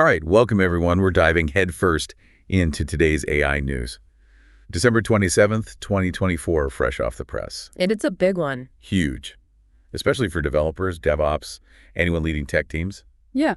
All right, welcome everyone. We're diving headfirst into today's AI news. December 27th, 2024, fresh off the press. And it's a big one. Huge, especially for developers, DevOps, anyone leading tech teams. Yeah.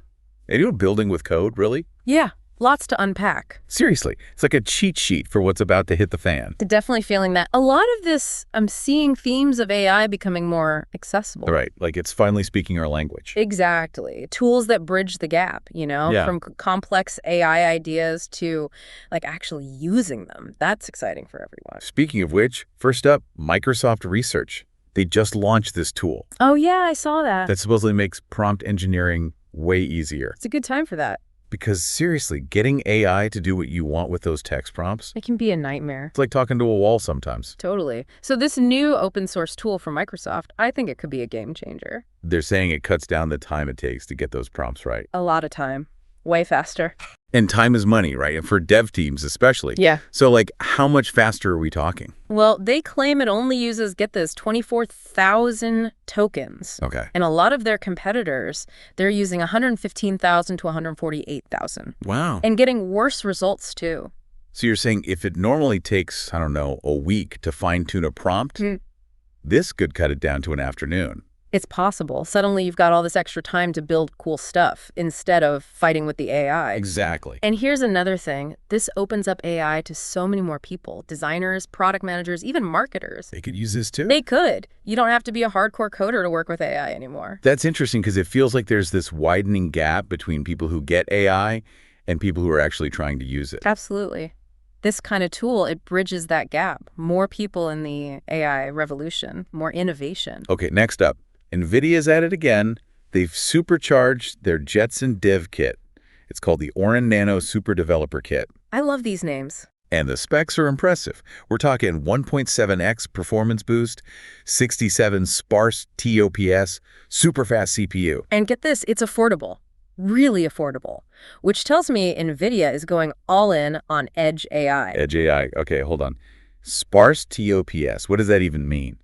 Anyone building with code, really? Yeah. Lots to unpack. Seriously, it's like a cheat sheet for what's about to hit the fan. Definitely feeling that. A lot of this, I'm seeing themes of AI becoming more accessible. Right, like it's finally speaking our language. Exactly. Tools that bridge the gap, from complex AI ideas to actually using them. That's exciting for everyone. Speaking of which, first up, Microsoft Research. They just launched this tool. Oh, yeah, I saw that. That supposedly makes prompt engineering way easier. It's a good time for that. Because seriously, getting AI to do what you want with those text prompts, it can be a nightmare. It's like talking to a wall sometimes. Totally. So this new open source tool from Microsoft, I think it could be a game changer. They're saying it cuts down the time it takes to get those prompts right. A lot of time. Way faster. And time is money, right? And for dev teams especially. Yeah. So how much faster are we talking? Well, they claim it only uses, get this, 24,000 tokens. Okay. And a lot of their competitors, they're using 115,000 to 148,000. Wow. And getting worse results, too. So you're saying if it normally takes, I don't know, a week to fine-tune a prompt, this could cut it down to an afternoon. It's possible. Suddenly you've got all this extra time to build cool stuff instead of fighting with the AI. Exactly. And here's another thing. This opens up AI to so many more people. Designers, product managers, even marketers. They could use this too? They could. You don't have to be a hardcore coder to work with AI anymore. That's interesting because it feels like there's this widening gap between people who get AI and people who are actually trying to use it. Absolutely. This kind of tool, it bridges that gap. More people in the AI revolution, more innovation. Okay, next up. NVIDIA's at it again. They've supercharged their Jetson dev kit. It's called the Orin Nano Super Developer Kit. I love these names. And the specs are impressive. We're talking 1.7x performance boost, 67 sparse TOPS, super fast CPU. And get this, it's affordable. Really affordable. Which tells me NVIDIA is going all in on Edge AI. Edge AI. Okay, hold on. Sparse TOPS. What does that even mean?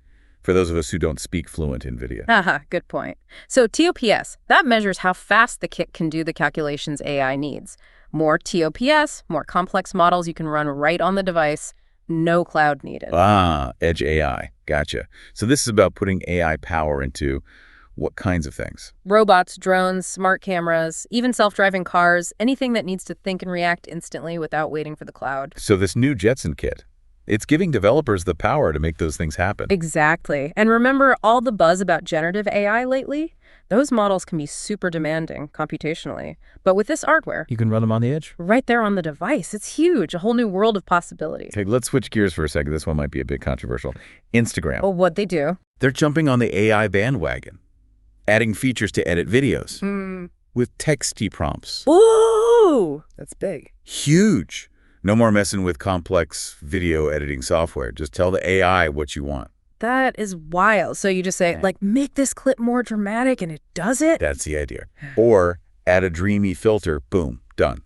For those of us who don't speak fluent NVIDIA. Haha, good point. So TOPS, that measures how fast the kit can do the calculations AI needs. More TOPS, more complex models you can run right on the device, no cloud needed. Ah, Edge AI. Gotcha. So this is about putting AI power into what kinds of things? Robots, drones, smart cameras, even self-driving cars, anything that needs to think and react instantly without waiting for the cloud. So this new Jetson kit, it's giving developers the power to make those things happen. Exactly. And remember all the buzz about generative AI lately? Those models can be super demanding computationally. But with this hardware, you can run them on the edge? Right there on the device. It's huge. A whole new world of possibilities. Okay, let's switch gears for a second. This one might be a bit controversial. Instagram. Well, what'd they do? They're jumping on the AI bandwagon, adding features to edit videos with texty prompts. Ooh, that's big. Huge. No more messing with complex video editing software. Just tell the AI what you want. That is wild. So you just say, make this clip more dramatic, and it does it? That's the idea. Or add a dreamy filter, boom, done.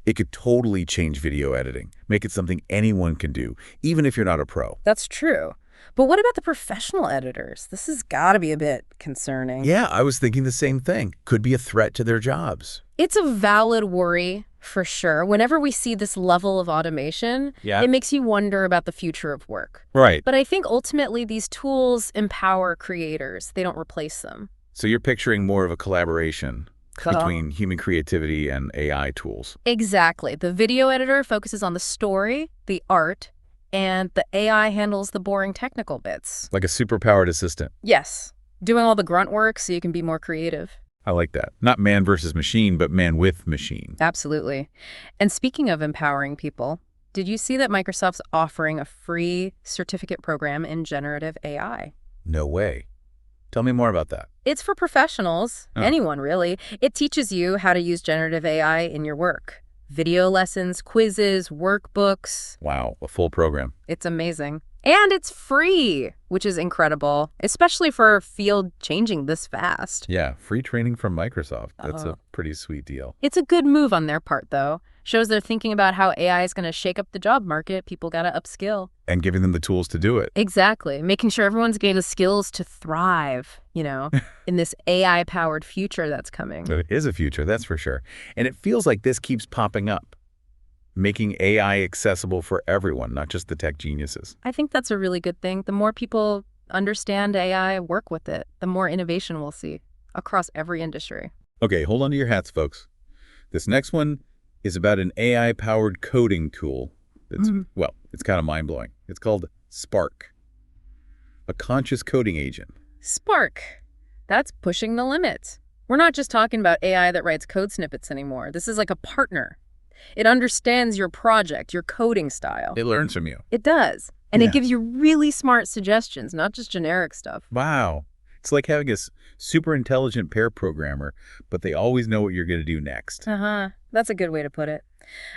It could totally change video editing, make it something anyone can do, even if you're not a pro. That's true. But what about the professional editors? This has got to be a bit concerning. Yeah, I was thinking the same thing. Could be a threat to their jobs. It's a valid worry, for sure. Whenever we see this level of automation, it makes you wonder about the future of work. Right. But I think ultimately these tools empower creators. They don't replace them. So you're picturing more of a collaboration between human creativity and AI tools. Exactly. The video editor focuses on the story, the art, and the AI handles the boring technical bits. Like a superpowered assistant. Yes. Doing all the grunt work so you can be more creative. I like that. Not man versus machine, but man with machine. Absolutely. And speaking of empowering people, did you see that Microsoft's offering a free certificate program in generative AI? No way. Tell me more about that. It's for professionals, anyone really. It teaches you how to use generative AI in your work. Video lessons, quizzes, workbooks. Wow, a full program. It's amazing. And it's free, which is incredible, especially for a field changing this fast. Yeah, free training from Microsoft. That's a pretty sweet deal. It's a good move on their part, though. Shows they're thinking about how AI is going to shake up the job market. People got to upskill. And giving them the tools to do it. Exactly. Making sure everyone's getting the skills to thrive, in this AI-powered future that's coming. It is a future, that's for sure. And it feels like this keeps popping up, making AI accessible for everyone, not just the tech geniuses. I think that's a really good thing. The more people understand AI, work with it, the more innovation we'll see across every industry. Okay, hold on to your hats, folks. This next one is about an AI-powered coding tool that's, well, it's kind of mind-blowing. It's called SPARC, a conscious coding agent. SPARC. That's pushing the limits. We're not just talking about AI that writes code snippets anymore. This is like a partner. It understands your project, your coding style. It learns from you. It does. And it gives you really smart suggestions, not just generic stuff. Wow. It's like having a super intelligent pair programmer, but they always know what you're going to do next. That's a good way to put it.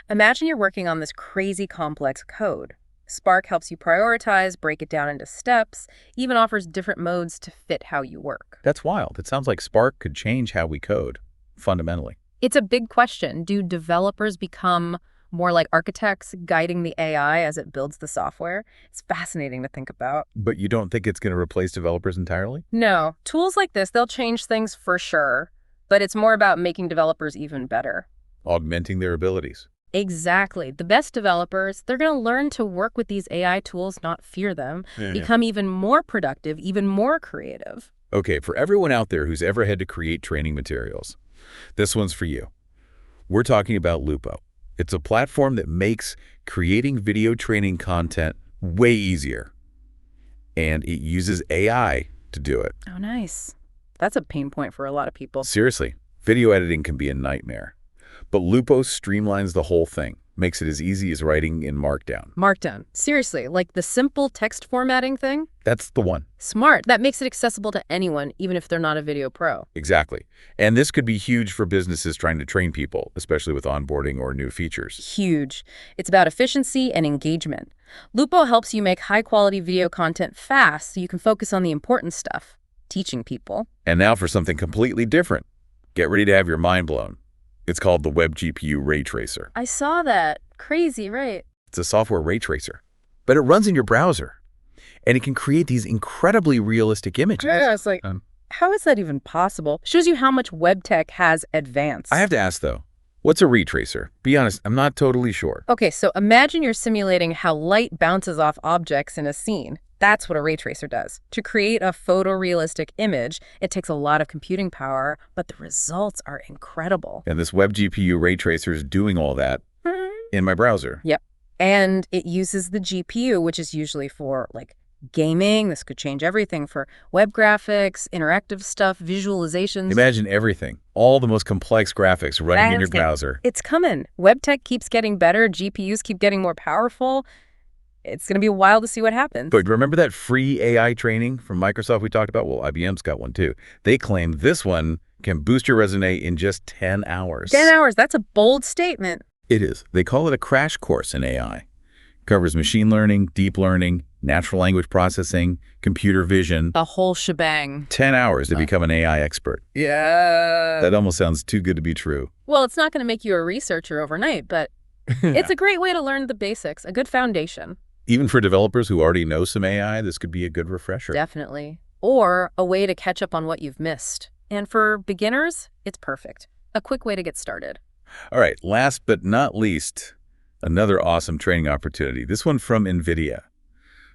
Imagine you're working on this crazy complex code. SPARC helps you prioritize, break it down into steps, even offers different modes to fit how you work. That's wild. It sounds like SPARC could change how we code, fundamentally. It's a big question. Do developers become more like architects guiding the AI as it builds the software? It's fascinating to think about. But you don't think it's going to replace developers entirely? No. Tools like this, they'll change things for sure, but it's more about making developers even better. Augmenting their abilities. Exactly. The best developers, they're going to learn to work with these AI tools, not fear them, become even more productive, even more creative. Okay, for everyone out there who's ever had to create training materials, this one's for you. We're talking about Lupo. It's a platform that makes creating video training content way easier. And it uses AI to do it. Oh, nice. That's a pain point for a lot of people. Seriously, video editing can be a nightmare. But Lupo streamlines the whole thing, makes it as easy as writing in Markdown. Markdown. Seriously, like the simple text formatting thing? That's the one. Smart. That makes it accessible to anyone, even if they're not a video pro. Exactly. And this could be huge for businesses trying to train people, especially with onboarding or new features. Huge. It's about efficiency and engagement. Lupo helps you make high-quality video content fast so you can focus on the important stuff, teaching people. And now for something completely different. Get ready to have your mind blown. It's called the Web GPU Ray Tracer. I saw that. Crazy, right? It's a software ray tracer, but it runs in your browser, and it can create these incredibly realistic images. Yeah, it's like, how is that even possible? Shows you how much web tech has advanced. I have to ask, though, what's a ray tracer? Be honest, I'm not totally sure. Okay, so imagine you're simulating how light bounces off objects in a scene. That's what a ray tracer does. To create a photorealistic image, it takes a lot of computing power, but the results are incredible. And this Web GPU Ray Tracer is doing all that in my browser. Yep. And it uses the GPU, which is usually for, like, gaming. This could change everything for web graphics, interactive stuff, visualizations. Imagine everything. All the most complex graphics running in your browser. It's coming. Web tech keeps getting better. GPUs keep getting more powerful. It's going to be wild to see what happens. But remember that free AI training from Microsoft we talked about? Well, IBM's got one too. They claim this one can boost your resume in just 10 hours. 10 hours. That's a bold statement. It is. They call it a crash course in AI. Covers machine learning, deep learning, natural language processing, computer vision. The whole shebang. 10 hours to become an AI expert. Yeah. That almost sounds too good to be true. Well, it's not going to make you a researcher overnight, but it's a great way to learn the basics, a good foundation. Even for developers who already know some AI, this could be a good refresher. Definitely. Or a way to catch up on what you've missed. And for beginners, it's perfect. A quick way to get started. All right, last but not least, another awesome training opportunity. This one from NVIDIA,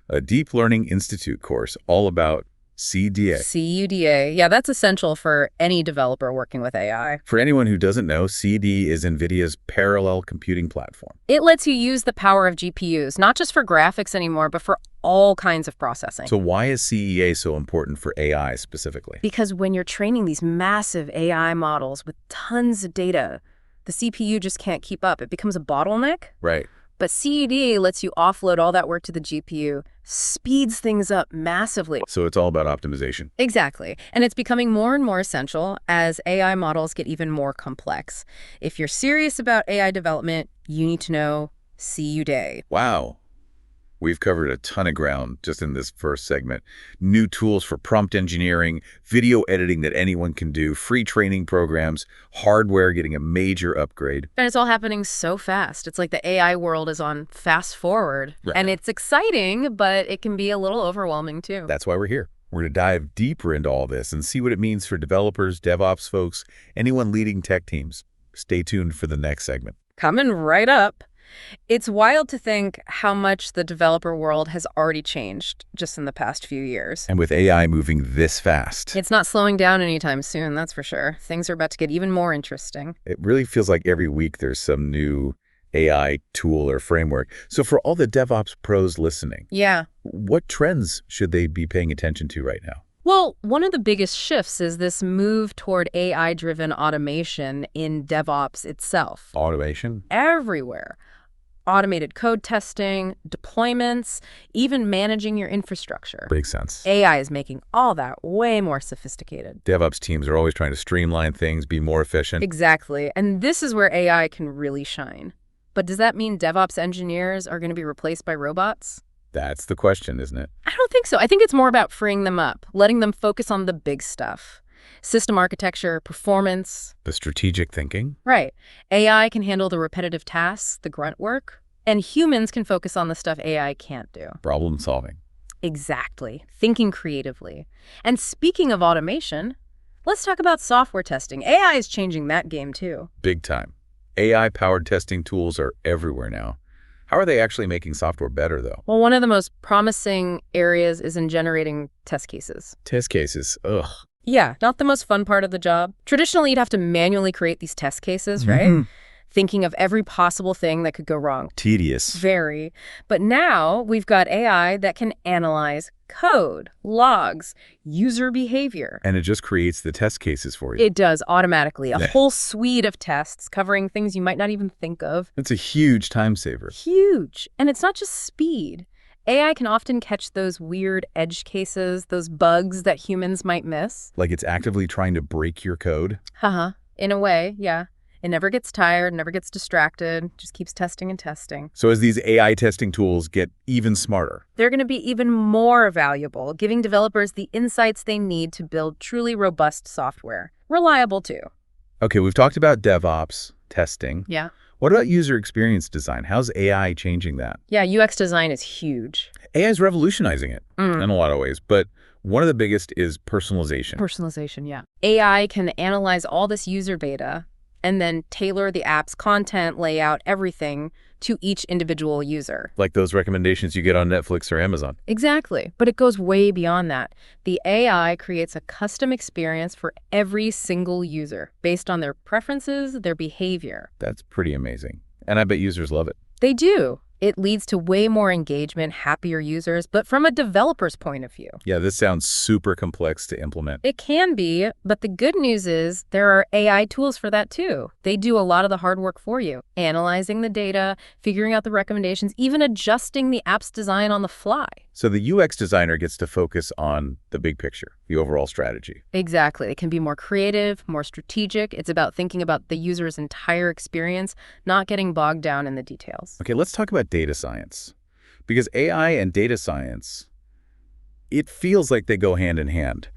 a Deep Learning Institute course all about CUDA. CUDA. Yeah, that's essential for any developer working with AI. For anyone who doesn't know, CUDA is NVIDIA's parallel computing platform. It lets you use the power of GPUs, not just for graphics anymore, but for all kinds of processing. So why is CUDA so important for AI specifically? Because when you're training these massive AI models with tons of data, the CPU just can't keep up. It becomes a bottleneck. Right. But CUDA lets you offload all that work to the GPU, speeds things up massively. So it's all about optimization. Exactly. And it's becoming more and more essential as AI models get even more complex. If you're serious about AI development, you need to know CUDA. Wow. We've covered a ton of ground just in this first segment. New tools for prompt engineering, video editing that anyone can do, free training programs, hardware getting a major upgrade. And it's all happening so fast. It's like the AI world is on fast forward. Right. And it's exciting, but it can be a little overwhelming too. That's why we're here. We're going to dive deeper into all this and see what it means for developers, DevOps folks, anyone leading tech teams. Stay tuned for the next segment. Coming right up. It's wild to think how much the developer world has already changed just in the past few years. And with AI moving this fast, It's not slowing down anytime soon, that's for sure. Things are about to get even more interesting. it really feels like every week there's some new AI tool or framework. So for all the DevOps pros listening, Yeah. what trends should they be paying attention to right now? Well, one of the biggest shifts is this move toward AI-driven automation in DevOps itself. Automation? Everywhere. Automated code testing, deployments, even managing your infrastructure. Makes sense. AI is making all that way more sophisticated. DevOps teams are always trying to streamline things, be more efficient. Exactly. And this is where AI can really shine. But does that mean DevOps engineers are going to be replaced by robots? That's the question, isn't it? I don't think so. I think it's more about freeing them up, letting them focus on the big stuff. System architecture, performance. The strategic thinking? Right. AI can handle the repetitive tasks, the grunt work, and humans can focus on the stuff AI can't do. Problem solving. Exactly. Thinking creatively. And speaking of automation, let's talk about software testing. AI is changing that game too. Big time. AI-powered testing tools are everywhere now. How are they actually making software better, though? Well, one of the most promising areas is in generating test cases. Test cases. Ugh. Yeah, not the most fun part of the job. Traditionally, you'd have to manually create these test cases, right? Mhm. Thinking of every possible thing that could go wrong. Tedious. Very. But now we've got AI that can analyze code, logs, user behavior. And it just creates the test cases for you. It does automatically. A Yeah. whole suite of tests covering things you might not even think of. It's a huge time saver. Huge. And it's not just speed. AI can often catch those weird edge cases, those bugs that humans might miss. Like it's actively trying to break your code. Haha. In a way, yeah. It never gets tired, never gets distracted, just keeps testing and testing. So as these AI testing tools get even smarter, They're going to be even more valuable, giving developers the insights they need to build truly robust software. Reliable, too. okay, we've talked about DevOps, testing. Yeah. What about user experience design? How's AI changing that? Yeah, UX design is huge. AI is revolutionizing it Mm. in a lot of ways, but one of the biggest is personalization. Personalization, yeah. AI can analyze all this user data and then tailor the app's content, layout, everything to each individual user. Like those recommendations you get on Netflix or Amazon. Exactly. But it goes way beyond that. The AI creates a custom experience for every single user based on their preferences, their behavior. That's pretty amazing. And I bet users love it. They do. It leads to way more engagement, happier users, but from a developer's point of view. Yeah, this sounds super complex to implement. It can be, but the good news is there are AI tools for that too. They do a lot of the hard work for you, analyzing the data, figuring out the recommendations, even adjusting the app's design on the fly. So the UX designer gets to focus on the big picture, the overall strategy. Exactly. It can be more creative, more strategic. It's about thinking about the user's entire experience, not getting bogged down in the details. Okay, let's talk about data science. Because AI and data science, it feels like they go hand in hand.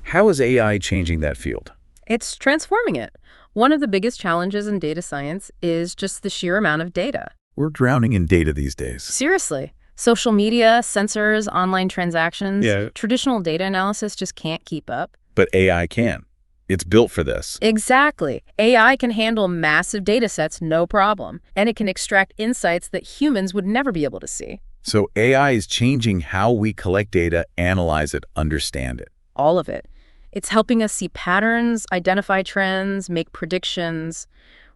How is AI changing that field? It's transforming it. One of the biggest challenges in data science is just the sheer amount of data. We're drowning in data these days. Seriously. Social media, sensors, online transactions, Yeah. traditional data analysis just can't keep up. But AI can. It's built for this. Exactly. AI can handle massive data sets, no problem. And it can extract insights that humans would never be able to see. So AI is changing how we collect data, analyze it, understand it. All of it. It's helping us see patterns, identify trends, make predictions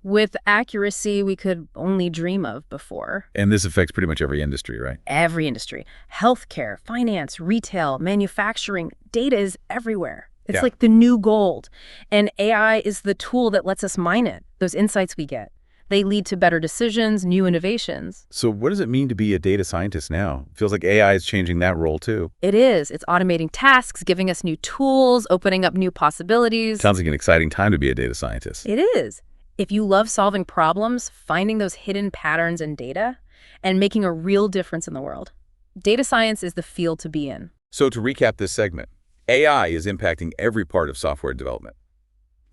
with accuracy we could only dream of before. And this affects pretty much every industry, right? Every industry. Healthcare, finance, retail, manufacturing. Data is everywhere. It's Yeah. like the new gold. And AI is the tool that lets us mine it, those insights we get. They lead to better decisions, new innovations. So what does it mean to be a data scientist now? Feels like AI is changing that role too. It is. It's automating tasks, giving us new tools, opening up new possibilities. Sounds like an exciting time to be a data scientist. It is. If you love solving problems, finding those hidden patterns in data, and making a real difference in the world. Data science is the field to be in. So to recap this segment, AI is impacting every part of software development.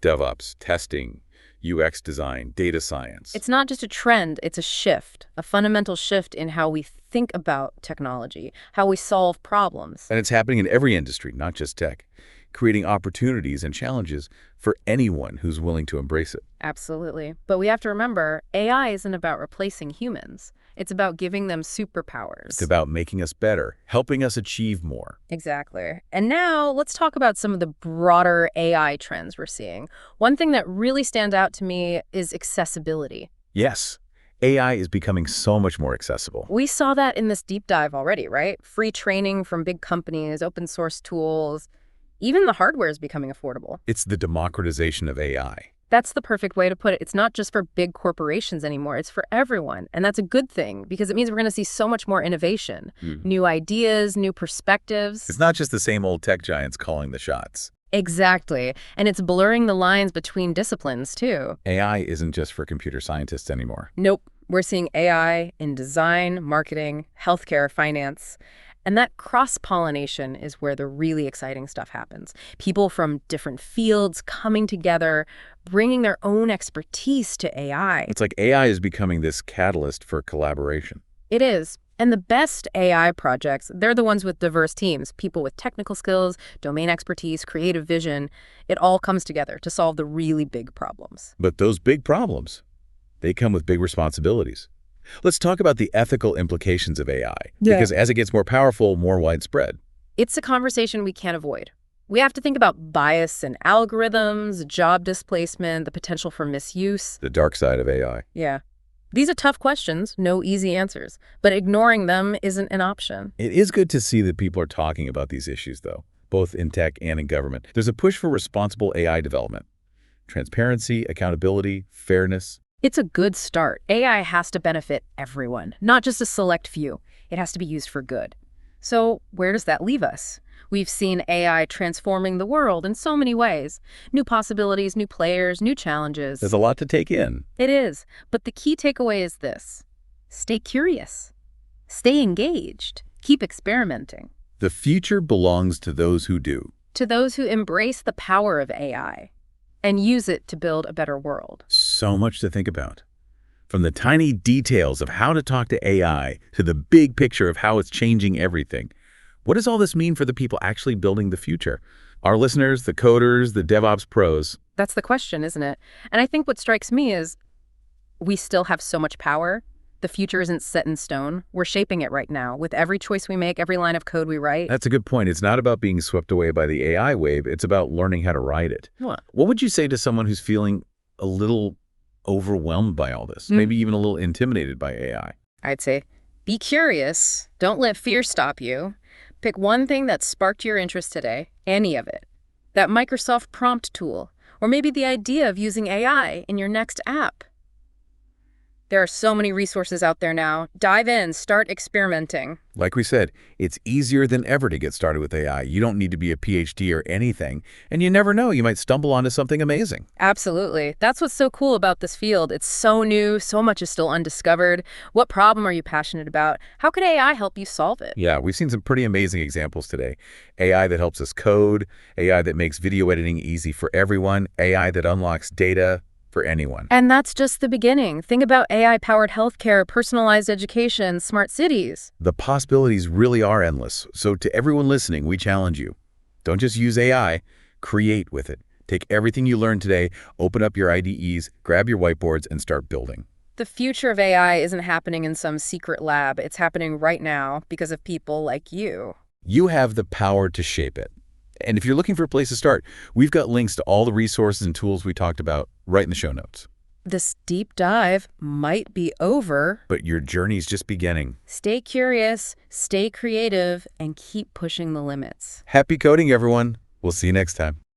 DevOps, testing, UX design, data science. It's not just a trend, it's a shift, a fundamental shift in how we think about technology, how we solve problems. And it's happening in every industry, not just tech, creating opportunities and challenges for anyone who's willing to embrace it. Absolutely. But we have to remember, AI isn't about replacing humans. It's about giving them superpowers. It's about making us better, helping us achieve more. Exactly. And now let's talk about some of the broader AI trends we're seeing. One thing that really stands out to me is accessibility. Yes, AI is becoming so much more accessible. We saw that in this deep dive already, right? Free training from big companies, open source tools. Even the hardware is becoming affordable. It's the democratization of AI. That's the perfect way to put it. It's not just for big corporations anymore. It's for everyone. And that's a good thing because it means we're going to see so much more innovation, new ideas, new perspectives. It's not just the same old tech giants calling the shots. Exactly. And it's blurring the lines between disciplines, too. AI isn't just for computer scientists anymore. Nope. We're seeing AI in design, marketing, healthcare, finance. And that cross-pollination is where the really exciting stuff happens. People from different fields coming together, bringing their own expertise to AI. It's like AI is becoming this catalyst for collaboration. It is. And the best AI projects, they're the ones with diverse teams, people with technical skills, domain expertise, creative vision. It all comes together to solve the really big problems. But those big problems, they come with big responsibilities. Let's talk about the ethical implications of AI, because as it gets more powerful, more widespread. It's a conversation we can't avoid. We have to think about bias in algorithms, job displacement, the potential for misuse. The dark side of AI. Yeah. These are tough questions, no easy answers, but ignoring them isn't an option. It is good to see that people are talking about these issues, though, both in tech and in government. There's a push for responsible AI development. Transparency, accountability, fairness. It's a good start. AI has to benefit everyone, not just a select few. It has to be used for good. So where does that leave us? We've seen AI transforming the world in so many ways. New possibilities, new players, new challenges. There's a lot to take in. It is. But the key takeaway is this. Stay curious. Stay engaged. Keep experimenting. The future belongs to those who do. To those who embrace the power of AI and use it to build a better world. So much to think about. From the tiny details of how to talk to AI to the big picture of how it's changing everything. What does all this mean for the people actually building the future? Our listeners, the coders, the DevOps pros. That's the question, isn't it? And I think what strikes me is we still have so much power. The future isn't set in stone. We're shaping it right now with every choice we make, every line of code we write. That's a good point. It's not about being swept away by the AI wave. It's about learning how to ride it. What would you say to someone who's feeling a little overwhelmed by all this, maybe even a little intimidated by AI? I'd say, be curious. Don't let fear stop you. Pick one thing that sparked your interest today, any of it. That Microsoft prompt tool, or maybe the idea of using AI in your next app. There are so many resources out there now. Dive in, start experimenting. Like we said, it's easier than ever to get started with AI. You don't need to be a PhD or anything. And you never know, you might stumble onto something amazing. Absolutely. That's what's so cool about this field. It's so new, so much is still undiscovered. What problem are you passionate about? How could AI help you solve it? Yeah, we've seen some pretty amazing examples today. AI that helps us code, AI that makes video editing easy for everyone, AI that unlocks data for anyone. And that's just the beginning. Think about AI-powered healthcare, personalized education, smart cities. The possibilities really are endless. So to everyone listening, we challenge you. Don't just use AI, create with it. Take everything you learned today, open up your IDEs, grab your whiteboards, and start building. The future of AI isn't happening in some secret lab. It's happening right now because of people like you. You have the power to shape it. And if you're looking for a place to start, we've got links to all the resources and tools we talked about right in the show notes. This deep dive might be over, but your journey's just beginning. Stay curious, stay creative, and keep pushing the limits. Happy coding, everyone. We'll see you next time.